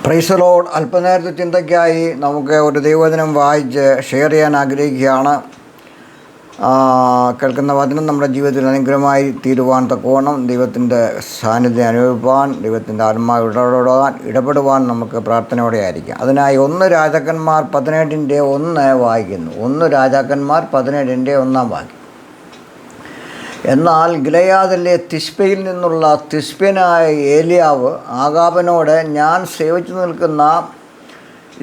Price the Lord. അല്പനേരത്തെ ചിന്തയ്ക്കായി നമുക്ക് ഒരു ദൈവവചനം വായിച്ച് ഷെയർ ചെയ്യാൻ ആഗ്രഹിക്കുകയാണ്. കേൾക്കുന്ന വചനം നമ്മുടെ ജീവിതത്തിൽ അനുഗ്രഹമായി തീരുവാൻ തക്കവണ്ണം ദൈവത്തിൻ്റെ സാന്നിധ്യം അനുഭവിപ്പാൻ, ദൈവത്തിൻ്റെ ആത്മാവ് ഇടപെടുവാൻ നമുക്ക് പ്രാർത്ഥനയോടെ ആയിരിക്കാം. അതിനായി 1 രാജാക്കന്മാർ 17:1 വായിക്കുന്നു. 1 രാജാക്കന്മാർ 17:1 വാക്യം. എന്നാൽ ഗിലെയാദിലെ തിശ്ബയിൽ നിന്നുള്ള തിശ്ബ്യനായ ഏലിയാവ് ആഹാബിനോട്, ഞാൻ സേവിച്ചു നിൽക്കുന്ന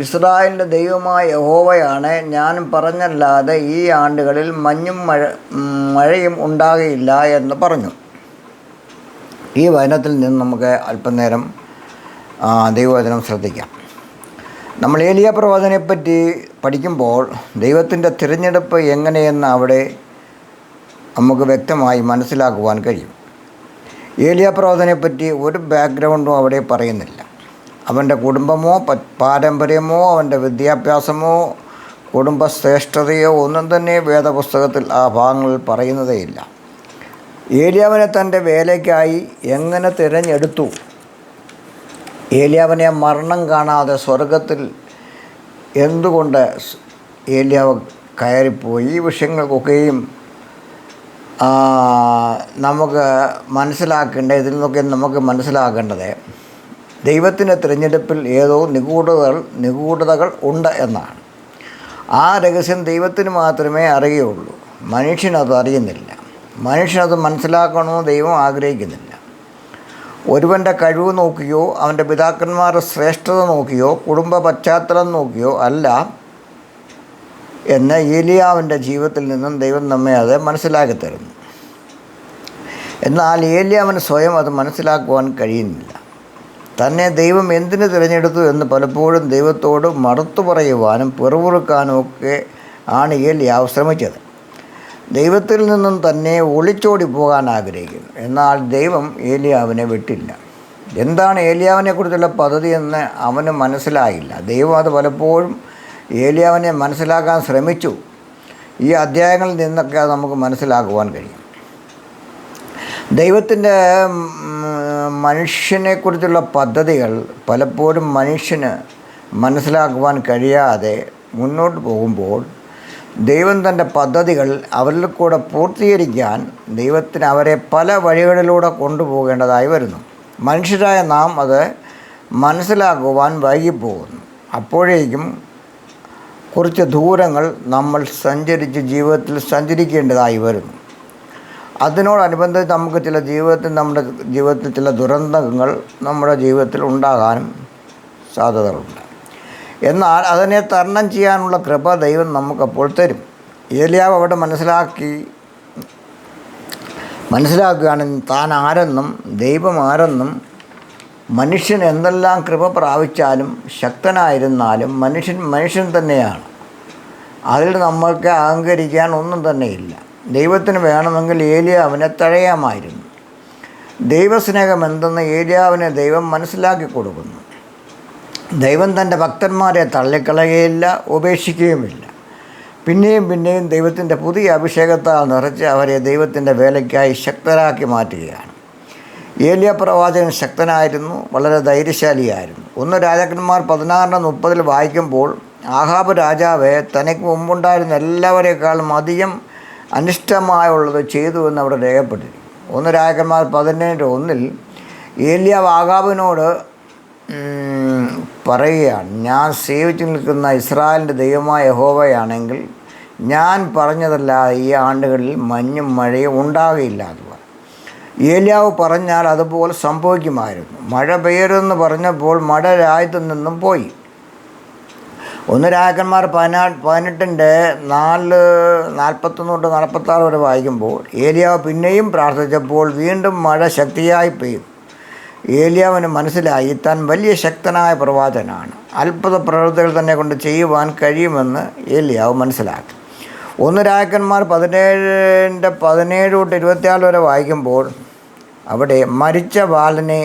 ഇസ്രായേലിൻ്റെ ദൈവമായ യഹോവയാണ്, ഞാൻ പറഞ്ഞല്ലാതെ ഈ ആണ്ടുകളിൽ മഴയും ഉണ്ടാകുകയില്ല എന്ന് പറഞ്ഞു. ഈ വചനത്തിൽ നിന്ന് നമുക്ക് അല്പനേരം ദൈവവചനം ശ്രദ്ധിക്കാം. നമ്മൾ ഏലിയ പ്രവാചകനെപ്പറ്റി പഠിക്കുമ്പോൾ ദൈവത്തിൻ്റെ തിരഞ്ഞെടുപ്പ് എങ്ങനെയെന്ന് അവിടെ നമുക്ക് വ്യക്തമായി മനസ്സിലാക്കുവാൻ കഴിയും. ഏലിയ പ്രവാചകനെപ്പറ്റി ഒരു ബാക്ക്ഗ്രൗണ്ടും അവിടെ പറയുന്നില്ല. അവൻ്റെ കുടുംബമോ പാരമ്പര്യമോ അവൻ്റെ വിദ്യാഭ്യാസമോ കുടുംബശ്രേഷ്ഠതയോ ഒന്നും തന്നെ വേദപുസ്തകത്തിൽ ആ ഭാഗങ്ങളിൽ പറയുന്നതേയില്ല. ഏലിയാവിനെ തൻ്റെ വേലയ്ക്കായി എങ്ങനെ തിരഞ്ഞെടുത്തു? ഏലിയാവിനെ മരണം കാണാതെ സ്വർഗത്തിൽ എന്തുകൊണ്ട് ഏലിയാവ് കയറിപ്പോയി? ഈ വിഷയങ്ങൾക്കൊക്കെയും നമുക്ക് ഇതിൽ നിന്നൊക്കെ നമുക്ക് മനസ്സിലാക്കേണ്ടത് ദൈവത്തിൻ്റെ തിരഞ്ഞെടുപ്പിൽ ഏതോ നിഗൂഢതകൾ ഉണ്ട് എന്നാണ്. ആ രഹസ്യം ദൈവത്തിന് മാത്രമേ അറിയുകയുള്ളൂ. മനുഷ്യനത് അറിയുന്നില്ല. മനുഷ്യനത് മനസ്സിലാക്കണമെന്ന് ദൈവം ആഗ്രഹിക്കുന്നില്ല. ഒരുവൻ്റെ കഴിവ് നോക്കിയോ അവൻ്റെ പിതാക്കന്മാരുടെ ശ്രേഷ്ഠത നോക്കിയോ കുടുംബ പശ്ചാത്തലം നോക്കിയോ അല്ല എന്ന് ഏലിയാവിൻ്റെ ജീവിതത്തിൽ നിന്നും ദൈവം നമ്മെ അത് മനസ്സിലാക്കി തരുന്നു. എന്നാൽ ഏലിയാവിന് സ്വയം അത് മനസ്സിലാക്കുവാൻ കഴിയുന്നില്ല. തന്നെ ദൈവം എന്തിനു തിരഞ്ഞെടുത്തു എന്ന് പലപ്പോഴും ദൈവത്തോട് മറുത്തു പറയുവാനും പിറുപിറുക്കാനും ഒക്കെ ആണ് ഏലിയാവ് ശ്രമിച്ചത്. ദൈവത്തിൽ നിന്നും തന്നെ ഒളിച്ചോടി പോകാൻ ആഗ്രഹിക്കുന്നു. എന്നാൽ ദൈവം ഏലിയാവിനെ വിട്ടില്ല. എന്താണ് ഏലിയാവിനെക്കുറിച്ചുള്ള പദ്ധതി എന്ന് അവന് മനസ്സിലായില്ല. ദൈവം അത് പലപ്പോഴും ഏലിയാവിനെ മനസ്സിലാക്കാൻ ശ്രമിച്ചു. ഈ അധ്യായങ്ങളിൽ നിന്നൊക്കെ അത് നമുക്ക് മനസ്സിലാക്കുവാൻ കഴിയും. ദൈവത്തിൻ്റെ മനുഷ്യനെക്കുറിച്ചുള്ള പദ്ധതികൾ പലപ്പോഴും മനുഷ്യന് മനസ്സിലാക്കുവാൻ കഴിയാതെ മുന്നോട്ട് പോകുമ്പോൾ ദൈവം തൻ്റെ പദ്ധതികൾ അവരിൽ കൂടെ പൂർത്തീകരിക്കാൻ ദൈവത്തിന് അവരെ പല വഴികളിലൂടെ കൊണ്ടുപോകേണ്ടതായി വരുന്നു. മനുഷ്യരായ നാം അത് മനസ്സിലാക്കുവാൻ വൈകിപ്പോകുന്നു. അപ്പോഴേക്കും കുറച്ച് ദൂരങ്ങൾ നമ്മൾ ജീവിതത്തിൽ സഞ്ചരിക്കേണ്ടതായി വരുന്നു. അതിനോടനുബന്ധിച്ച് നമുക്ക് നമ്മുടെ ജീവിതത്തിൽ ചില ദുരന്തങ്ങൾ നമ്മുടെ ജീവിതത്തിൽ ഉണ്ടാകാനും സാധ്യതകളുണ്ട്. എന്നാൽ അതിനെ തരണം ചെയ്യാനുള്ള കൃപ ദൈവം നമുക്കപ്പോൾ തരും. ഏലിയാവ് അവിടെ മനസ്സിലാക്കുകയാണ് താൻ ആരെന്നും ദൈവം ആരെന്നും. മനുഷ്യൻ എന്തെല്ലാം കൃപ പ്രാപിച്ചാലും ശക്തനായിരുന്നാലും മനുഷ്യൻ തന്നെയാണ്. അതിൽ നമ്മൾക്ക് അഹങ്കരിക്കാൻ ഒന്നും തന്നെയില്ല. ദൈവത്തിന് വേണമെങ്കിൽ ഏലിയാവിനെ തഴയാമായിരുന്നു. ദൈവസ്നേഹം എന്തെന്ന് ഏലിയാവിനെ ദൈവം മനസ്സിലാക്കി കൊടുക്കുന്നു. ദൈവം തൻ്റെ ഭക്തന്മാരെ തള്ളിക്കളയുകയില്ല, ഉപേക്ഷിക്കുകയുമില്ല. പിന്നെയും ദൈവത്തിൻ്റെ പുതിയ അഭിഷേകത്താൽ നിറച്ച് അവരെ ദൈവത്തിൻ്റെ വേലയ്ക്കായി ശക്തരാക്കി മാറ്റുകയാണ്. ഏലിയ പ്രവാചകൻ ശക്തനായിരുന്നു, വളരെ ധൈര്യശാലിയായിരുന്നു. 1 രാജാക്കന്മാർ 16:30 വായിക്കുമ്പോൾ ആഹാബ് രാജാവ് തനിക്ക് മുമ്പുണ്ടായിരുന്ന എല്ലാവരേക്കാളും അധികം അനിഷ്ടമായുള്ളത് ചെയ്തു എന്ന് അവിടെ രേഖപ്പെട്ടിരിക്കും. 1 രാജാക്കന്മാർ 17:1 ഏലിയാവ് ആഹാബിനോട് പറയുകയാണ്, ഞാൻ സേവിച്ചു നിൽക്കുന്ന ഇസ്രായേലിൻ്റെ ദൈവമായ യഹോവയാണെങ്കിൽ ഞാൻ പറഞ്ഞതല്ലാതെ ഈ ആണ്ടുകളിൽ മഞ്ഞും മഴയും ഉണ്ടാകുകയില്ല എന്ന് പറഞ്ഞു. ഏലിയാവ് പറഞ്ഞാൽ അതുപോലെ സംഭവിക്കുമായിരുന്നു. മഴ പെയ്യരുതെന്ന് പറഞ്ഞപ്പോൾ മഴ രാജ്യത്തു നിന്നും പോയി. 1 രാജാക്കന്മാർ 18:41-46 വരെ വായിക്കുമ്പോൾ ഏലിയാവ് പിന്നെയും പ്രാർത്ഥിച്ചപ്പോൾ വീണ്ടും മഴ ശക്തിയായി പെയ്തു. ഏലിയാവിന് മനസ്സിലായി താൻ വലിയ ശക്തനായ പ്രവാചകനാണ്. അത്ഭുത പ്രവൃത്തികൾ തന്നെ കൊണ്ട് ചെയ്യുവാൻ കഴിയുമെന്ന് ഏലിയാവ് മനസ്സിലാക്കി. 1 രാജാക്കന്മാർ 17-26 വരെ വായിക്കുമ്പോൾ അവിടെ മരിച്ച ബാലനെ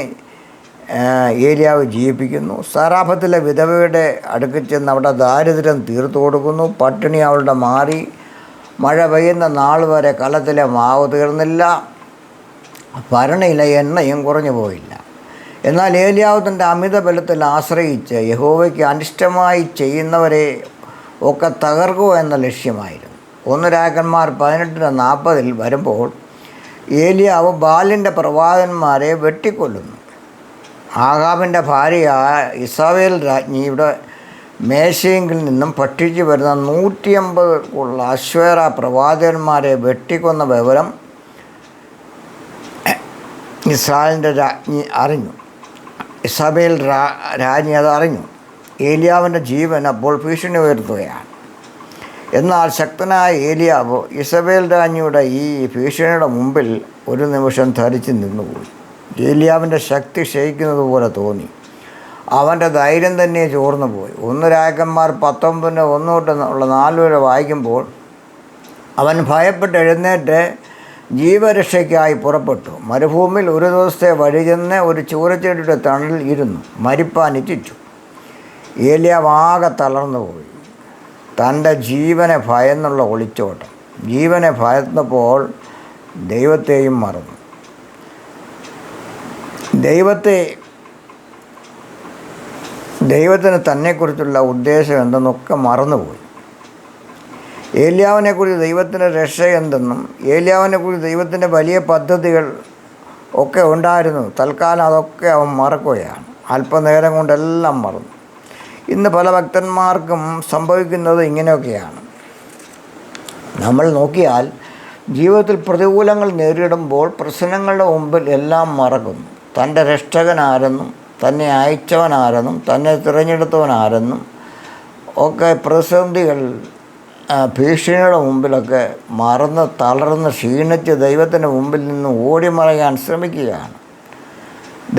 ഏലിയാവ് ജീവിപ്പിക്കുന്നു. സാറാഫത്തിലെ വിധവയുടെ അടുക്കൽ ചെന്ന് അവിടെ ദാരിദ്ര്യം തീർത്തു കൊടുക്കുന്നു. പട്ടിണി അവളുടെ മാറി. മഴ പെയ്യുന്ന നാൾ വരെ കലത്തിലെ മാവ് തീർന്നില്ല. ഭരണിയിലെ എണ്ണയും കുറഞ്ഞു പോയില്ല. എന്നാൽ ഏലിയാവ് തൻ്റെ അമിത ബലത്തിൽ ആശ്രയിച്ച് യഹോവയ്ക്ക് അനിഷ്ടമായി ചെയ്യുന്നവരെ ഒക്കെ തകർക്കുക എന്ന ലക്ഷ്യമായിരുന്നു. 1 രാജാക്കന്മാർ 18:40 വരുമ്പോൾ ഏലിയാവ് ബാലിൻ്റെ പ്രവാചകന്മാരെ വെട്ടിക്കൊല്ലുന്നു. ആഹാബിൻ്റെ ഭാര്യയായ ഇസബേൽ രാജ്ഞിയുടെ മേശയെങ്കിൽ നിന്നും ഭക്ഷിച്ചു വരുന്ന 150 അശ്വേര പ്രവാചകന്മാരെ വെട്ടിക്കൊന്ന വിവരം ഇസ്രായേലിൻ്റെ രാജ്ഞി അറിഞ്ഞു. ഇസബേൽ രാജ്ഞി അത് അറിഞ്ഞു. ഏലിയാവിൻ്റെ ജീവൻ അപ്പോൾ ഭീഷണി ഉയർത്തുകയാണ്. എന്നാൽ ശക്തനായ ഏലിയാവ് ഇസബേൽ രാജ്ഞിയുടെ ഈ ഭീഷണിയുടെ മുമ്പിൽ ഒരു നിമിഷം ധരിച്ച് നിന്നുപോയി. ഏലിയാവിൻ്റെ ശക്തി ക്ഷയിക്കുന്നത് പോലെ തോന്നി. അവൻ്റെ ധൈര്യം തന്നെ ചോർന്നു പോയി. 1 രാജാക്കന്മാർ 19:1-4 വരെ വായിക്കുമ്പോൾ അവൻ ഭയപ്പെട്ട് എഴുന്നേറ്റ് ജീവരക്ഷയ്ക്കായി പുറപ്പെട്ടു. മരുഭൂമിയിൽ ഒരു ദിവസത്തെ വഴി ചെന്ന് ഒരു ചൂരച്ചെടിയുടെ തണലിൽ ഇരുന്നു മരിപ്പാൻ ഇച്ഛിച്ചു. ഏലിയാവ് ആകെ തളർന്നു പോയി. തൻ്റെ ജീവനെ ഭയന്നുള്ള ഒളിച്ചോട്ടം. ജീവനെ ഭയന്നപ്പോൾ ദൈവത്തെയും മറന്നു. ദൈവത്തിന് തന്നെക്കുറിച്ചുള്ള ഉദ്ദേശം എന്തെന്നൊക്കെ മറന്നുപോയി. ഏലിയാവിനെക്കുറിച്ച് ദൈവത്തിൻ്റെ രക്ഷ എന്തെന്നും ഏലിയാവിനെക്കുറിച്ച് ദൈവത്തിൻ്റെ വലിയ പദ്ധതികൾ ഒക്കെ ഉണ്ടായിരുന്നു. തൽക്കാലം അതൊക്കെ അവൻ മറക്കുകയാണ്. അല്പനേരം കൊണ്ടെല്ലാം മറന്നു. ഇന്ന് പല ഭക്തന്മാർക്കും സംഭവിക്കുന്നത് ഇങ്ങനെയൊക്കെയാണ്. നമ്മൾ നോക്കിയാൽ ജീവിതത്തിൽ പ്രതികൂലങ്ങൾ നേരിടുമ്പോൾ പ്രശ്നങ്ങളുടെ മുമ്പിൽ എല്ലാം മറക്കുന്നു. തൻ്റെ രക്ഷകനാരെന്നും തന്നെ അയച്ചവനാരെന്നും തന്നെ തിരഞ്ഞെടുത്തവനാരെന്നും ഒക്കെ പ്രതിസന്ധികൾ ഭീഷണിയുടെ മുമ്പിലൊക്കെ മറന്ന് തളർന്ന് ക്ഷീണിച്ച് ദൈവത്തിൻ്റെ മുമ്പിൽ നിന്ന് ഓടിമറയാൻ ശ്രമിക്കുകയാണ്.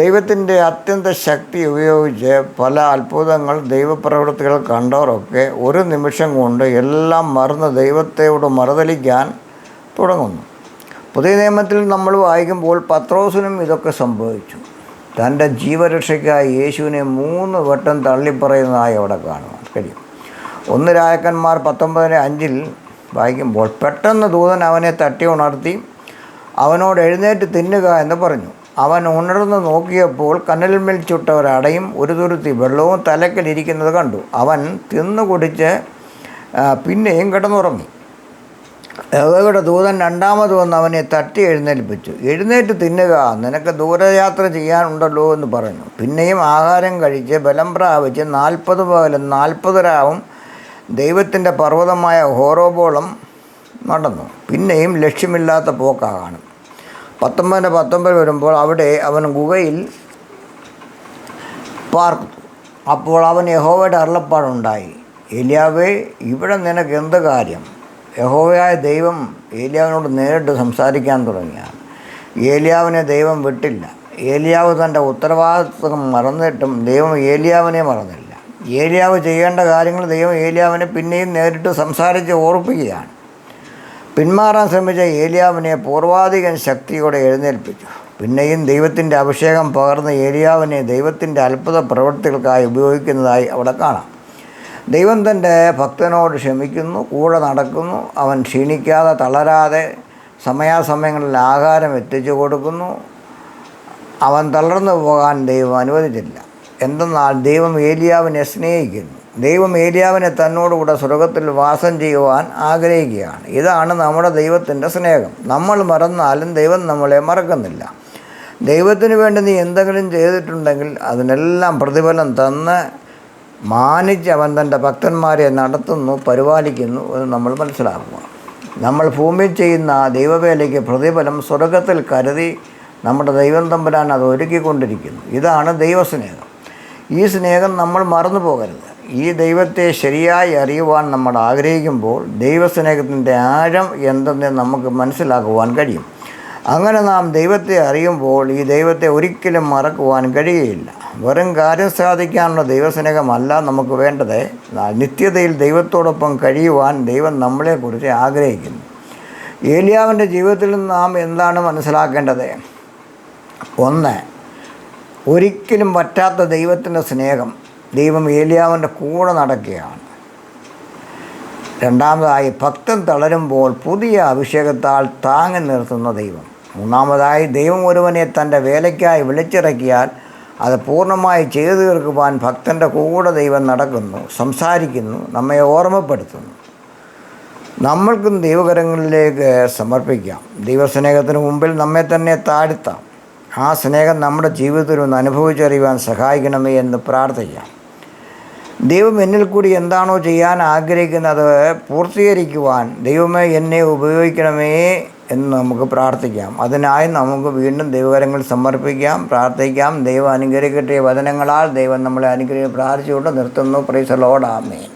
ദൈവത്തിൻ്റെ അത്യന്ത ശക്തി ഉപയോഗിച്ച് പല അത്ഭുതങ്ങൾ ദൈവപ്രവൃത്തികൾ കണ്ടവരൊക്കെ ഒരു നിമിഷം കൊണ്ട് എല്ലാം മറന്ന് ദൈവത്തോട് മറുതലിക്കാൻ തുടങ്ങുന്നു. പുതിയ നിയമത്തിൽ നമ്മൾ വായിക്കുമ്പോൾ പത്രോസിനും ഇതൊക്കെ സംഭവിച്ചു. തൻ്റെ ജീവരക്ഷയ്ക്കായി യേശുവിനെ 3 വട്ടം തള്ളിപ്പറയുന്നതായി അവിടെ കാണുവാൻ കഴിയും. 1 രാജാക്കന്മാർ 19:5 വായിക്കുമ്പോൾ പെട്ടെന്ന് ദൂതൻ അവനെ തട്ടി ഉണർത്തി അവനോട് എഴുന്നേറ്റ് തിന്നുക എന്ന് പറഞ്ഞു. അവൻ ഉണർന്ന് നോക്കിയപ്പോൾ കനലിന്മേൽ ചുട്ട ഒരടയും ഒരു തുരുത്തി വെള്ളവും തലക്കലിരിക്കുന്നത് കണ്ടു. അവൻ തിന്നു കുടിച്ച് പിന്നെയും കിടന്നുറങ്ങി. യഹോവയുടെ ദൂതൻ 2ാമത് വന്ന് അവനെ തട്ടി എഴുന്നേൽപ്പിച്ചു. എഴുന്നേറ്റ് തിന്നുക, നിനക്ക് ദൂരയാത്ര ചെയ്യാനുണ്ടല്ലോ എന്ന് പറഞ്ഞു. പിന്നെയും ആഹാരം കഴിച്ച് ബലം പ്രാപിച്ച് 40 പകലും 40 രാവും ദൈവത്തിൻ്റെ പർവ്വതമായ ഹോറോബോളം നടന്നു. പിന്നെയും ലക്ഷ്യമില്ലാത്ത പോക്കാണ്. 19 വരുമ്പോൾ അവിടെ അവൻ ഗുഹയിൽ പാർത്തു. അപ്പോൾ അവൻ യഹോവയുടെ അരുളപ്പാടുണ്ടായി, ഏലിയാവേ, ഇവിടെ നിനക്ക് എന്ത് കാര്യം? യഹോവയായ ദൈവം ഏലിയാവിനോട് നേരിട്ട് സംസാരിക്കാൻ തുടങ്ങിയാണ്. ഏലിയാവിനെ ദൈവം വിട്ടില്ല. ഏലിയാവ് തൻ്റെ ഉത്തരവാദിത്വം മറന്നിട്ടും ദൈവം ഏലിയാവിനെ മറന്നില്ല. ഏലിയാവ് ചെയ്യേണ്ട കാര്യങ്ങൾ ദൈവം ഏലിയാവിനെ പിന്നെയും നേരിട്ട് സംസാരിച്ച് ഓർപ്പിക്കുകയാണ്. പിന്മാറാൻ ശ്രമിച്ച ഏലിയാവിനെ പൂർവാധികൻ ശക്തിയോടെ എഴുന്നേൽപ്പിച്ചു. പിന്നെയും ദൈവത്തിൻ്റെ അഭിഷേകം പകർന്ന ഏലിയാവിനെ ദൈവത്തിൻ്റെ അത്ഭുത പ്രവൃത്തികൾക്കായി ഉപയോഗിക്കുന്നതായി അവിടെ കാണാം. ദൈവം തൻ്റെ ഭക്തനോട് ക്ഷമിക്കുന്നു, കൂടെ നടക്കുന്നു. അവൻ ക്ഷീണിക്കാതെ തളരാതെ സമയാസമയങ്ങളിൽ ആഹാരം എത്തിച്ചു കൊടുക്കുന്നു. അവൻ തളർന്നു പോകാൻ ദൈവം അനുവദിച്ചില്ല. എന്തെന്നാൽ ദൈവം ഏലിയാവിനെ സ്നേഹിക്കുന്നു. ദൈവം ഏലിയാവിനെ തന്നോടുകൂടെ സ്വർഗത്തിൽ വാസം ചെയ്യുവാൻ ആഗ്രഹിക്കുകയാണ്. ഇതാണ് നമ്മുടെ ദൈവത്തിൻ്റെ സ്നേഹം. നമ്മൾ മറന്നാലും ദൈവം നമ്മളെ മറക്കുന്നില്ല. ദൈവത്തിന് വേണ്ടി നീ എന്തെങ്കിലും ചെയ്തിട്ടുണ്ടെങ്കിൽ അതിനെല്ലാം പ്രതിഫലം തന്ന് മാനിച്ച് അവൻ തൻ്റെ ഭക്തന്മാരെ നടത്തുന്നു, പരിപാലിക്കുന്നു എന്ന് നമ്മൾ മനസ്സിലാക്കുക. നമ്മൾ ഭൂമിയിൽ ചെയ്യുന്ന ദൈവവേലയ്ക്ക് പ്രതിഫലം സ്വർഗത്തിൽ കരുതി നമ്മുടെ ദൈവം തമ്പുരാൻ അത് ഒരുക്കിക്കൊണ്ടിരിക്കുന്നു. ഇതാണ് ദൈവസ്നേഹം. ഈ സ്നേഹം നമ്മൾ മറന്നു പോകരുത്. ഈ ദൈവത്തെ ശരിയായി അറിയുവാൻ നമ്മൾ ആഗ്രഹിക്കുമ്പോൾ ദൈവസ്നേഹത്തിൻ്റെ ആഴം എന്തെന്ന് നമുക്ക് മനസ്സിലാക്കുവാൻ കഴിയും. അങ്ങനെ നാം ദൈവത്തെ അറിയുമ്പോൾ ഈ ദൈവത്തെ ഒരിക്കലും മറക്കുവാൻ കഴിയുകയില്ല. വെറും കാര്യം സാധിക്കാനുള്ള ദൈവസ്നേഹമല്ല നമുക്ക് വേണ്ടത്. നിത്യതയിൽ ദൈവത്തോടൊപ്പം കഴിയുവാൻ ദൈവം നമ്മളെക്കുറിച്ച് ആഗ്രഹിക്കുന്നു. ഏലിയാവിൻ്റെ ജീവിതത്തിൽ നിന്ന് നാം എന്താണ് മനസ്സിലാക്കേണ്ടത്? 1, ഒരിക്കലും പറ്റാത്ത ദൈവത്തിൻ്റെ സ്നേഹം. ദൈവം ഏലിയാവിൻ്റെ കൂടെ നടക്കുകയാണ്. 2, ഭക്തൻ തളരുമ്പോൾ പുതിയ അഭിഷേകത്താൽ താങ്ങി നിർത്തുന്ന ദൈവം. 3, ദൈവം ഒരുവനെ തൻ്റെ വേലയ്ക്കായി വിളിച്ചിറക്കിയാൽ അത് പൂർണ്ണമായി ചെയ്തു തീർക്കുവാൻ ഭക്തൻ്റെ കൂടെ ദൈവം നടക്കുന്നു, സംസാരിക്കുന്നു, നമ്മെ ഓർമ്മപ്പെടുത്തുന്നു. നമ്മൾക്കും ദൈവകരങ്ങളിലേക്ക് സമർപ്പിക്കാം. ദൈവസ്നേഹത്തിന് മുമ്പിൽ നമ്മെ തന്നെ താഴ്ത്താം. ആ സ്നേഹം നമ്മുടെ ജീവിതത്തിൽ ഒന്ന് അനുഭവിച്ചറിയുവാൻ സഹായിക്കണമേ എന്ന് പ്രാർത്ഥിക്കാം. ദൈവം എന്നിൽ കൂടി എന്താണോ ചെയ്യാൻ ആഗ്രഹിക്കുന്നത് പൂർത്തീകരിക്കുവാൻ ദൈവമേ എന്നെ ഉപയോഗിക്കണമേ എന്ന് നമുക്ക് പ്രാർത്ഥിക്കാം. അതിനായി നമുക്ക് വീണ്ടും ദൈവകരങ്ങൾ സമർപ്പിക്കാം, പ്രാർത്ഥിക്കാം. ദൈവം അനുഗ്രഹിക്കട്ടെ. വചനങ്ങളാൽ ദൈവം നമ്മളെ അനുഗ്രഹിച്ച് പ്രാർത്ഥിച്ചുകൊണ്ട് നിർത്തുന്നു. Price the Lord. ആമേൻ.